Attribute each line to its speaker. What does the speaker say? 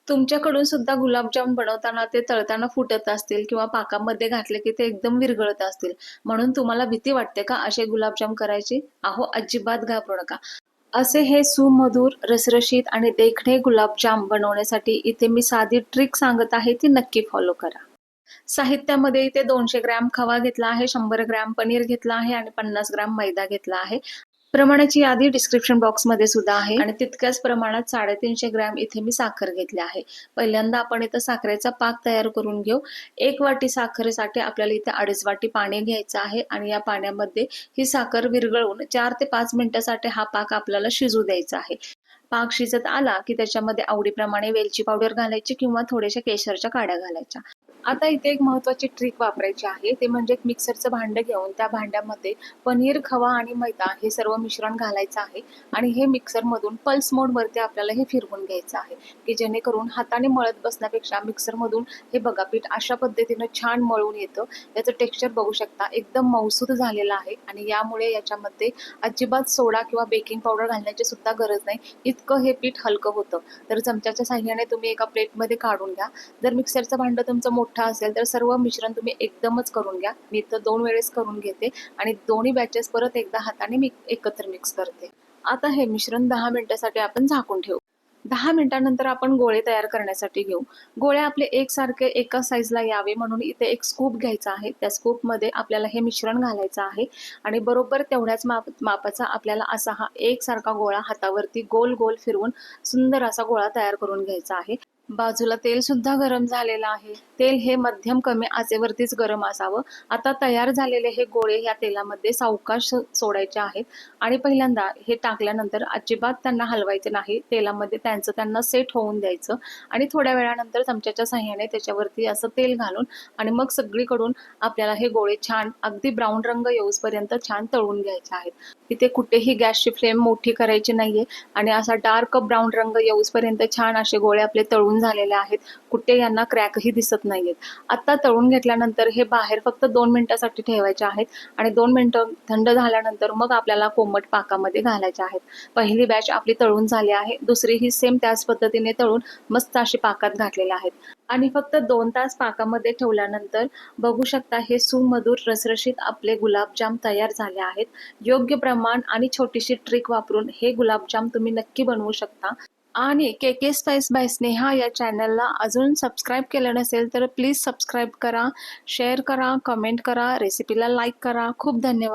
Speaker 1: तुमच्याकडून सुद्धा गुलाबजाम बनवताना ते तळताना फुटत असतील किंवा पाकामध्ये घातले की ते एकदम विरघळत असतील. म्हणून तुम्हाला भीती वाटते का असे गुलाबजाम करायची? अहो, अजिबात घाबरू नका. असे हे सुमधुर, रसरशीत आणि देखणे गुलाबजाम बनवण्यासाठी इथे मी साधी ट्रिक सांगत आहे, ती नक्की फॉलो करा. साहित्यामध्ये इथे 200 ग्रॅम खवा घेतला आहे, 100 ग्रॅम पनीर घेतला आहे आणि 50 ग्रॅम मैदा घेतला आहे. प्रमाणाची यादी डिस्क्रिप्शन बॉक्समध्ये सुद्धा आहे आणि तितक्याच प्रमाणात 350 ग्रॅम इथे मी साखर घेतली आहे. पहिल्यांदा आपण इथं साखरेचा पाक तयार करून घेऊ. 1 वाटी साखरेसाठी आपल्याला इथे 2.5 वाटी पाणी घ्यायचं आहे आणि या पाण्यामध्ये ही साखर विरघळवून 4 ते 5 मिनिटासाठी हा पाक आपल्याला शिजू द्यायचा आहे. पाक शिजत आला की त्याच्यामध्ये आवडीप्रमाणे वेलची पावडर घालायची किंवा थोड्याशा केशरच्या काड्या घालायच्या. आता इथे एक महत्त्वाची ट्रिक वापरायची आहे, ते म्हणजे एक मिक्सरचं भांडं घेऊन त्या भांड्यामध्ये पनीर, खवा आणि मैदा हे सर्व मिश्रण घालायचं आहे आणि हे मिक्सरमधून पल्स मोडवरती आपल्याला हे फिरवून घ्यायचं आहे, की जेणेकरून हाताने मळत बसण्यापेक्षा मिक्सरमधून हे बघा पीठ अशा पद्धतीनं छान मळून येतं. याचं टेक्स्चर बघू शकता, एकदम मऊसूत झालेलं आहे आणि यामुळे याच्यामध्ये अजिबात सोडा किंवा बेकिंग पावडर घालण्याची सुद्धा गरज नाही. इतकं हे पीठ हलकं होतं. तर चमच्याच्या साहाय्याने तुम्ही एका प्लेटमध्ये काढून घ्या. जर मिक्सरचं भांडं तुमचं मोठं असेल तर सर्व मिश्रण तुम्ही एकदमच करून घ्या. मी इथं 2 वेळेस करून घेते आणि दोन्ही बॅचेस परत एकदा हाताने मी एकत्र मिक्स करते. आता हे मिश्रण 10 मिनिटासाठी आपण झाकून ठेवू. 10 मिनिटानंतर आपण गोळे तयार करण्यासाठी घेऊ. गोळे आपले एकसारखे एका साईजला यावे म्हणून इथे एक स्कूप घ्यायचा आहे. त्या स्कूपमध्ये आपल्याला हे मिश्रण घालायचं आहे आणि बरोबर तेवढ्याच मापाचा आपल्याला असा हा एकसारखा गोळा हातावरती गोल गोल फिरवून सुंदर असा गोळा तयार करून घ्यायचा आहे. बाजूला तेल सुद्धा गरम झालेलं आहे. तेल हे मध्यम कमी आचेवरतीच गरम असावं. आता तयार झालेले हे गोळे या तेलामध्ये सावकाश सोडायचे आहेत आणि पहिल्यांदा हे टाकल्यानंतर अजिबात त्यांना हलवायचे नाही. तेलामध्ये त्यांना सेट होऊन द्यायचं आणि थोड्या वेळानंतर चमच्याच्या साहाय्याने त्याच्यावरती असं तेल घालून आणि मग सगळीकडून आपल्याला हे गोळे छान अगदी ब्राऊन रंग येऊसपर्यंत छान तळून घ्यायचे आहेत. तिथे कुठेही गॅसची फ्लेम मोठी करायची नाहीये आणि असा डार्क ब्राऊन रंग येऊसपर्यंत छान असे गोळे आपले तळून झालेले आहेत. कुठे यांना क्रॅकही दिसत नाहीयेत. आता तळून घेतल्यानंतर हे बाहेर फक्त 2 मिनिटासाठी ठेवायचे आहेत आणि 2 मिनिटं थंड झाल्यानंतर मग आपल्याला कोमट पाकामध्ये घालायचे आहेत. पहिली बॅच आपली तळून झाली आहे. दुसरी ही सेम त्याच पद्धतीने तळून मस्त अशी पाकात घातलेल्या आहेत आणि फक्त 2 तास पाकामध्ये ठेवल्यानंतर बघू शकता हे सुमधुर रसरशीत आपले गुलाबजाम तयार झाले आहेत. योग्य प्रमाण आणि छोटीशी ट्रिक वापरून हे गुलाबजाम तुम्ही नक्की बनवू शकता. आणि के स्पाइस बाय स्नेहा या चॅनलला अजून सबस्क्राईब केलं नसेल तर प्लीज सबस्क्राईब करा, शेअर करा, कमेंट करा, रेसिपीला लाईक करा. खूप धन्यवाद.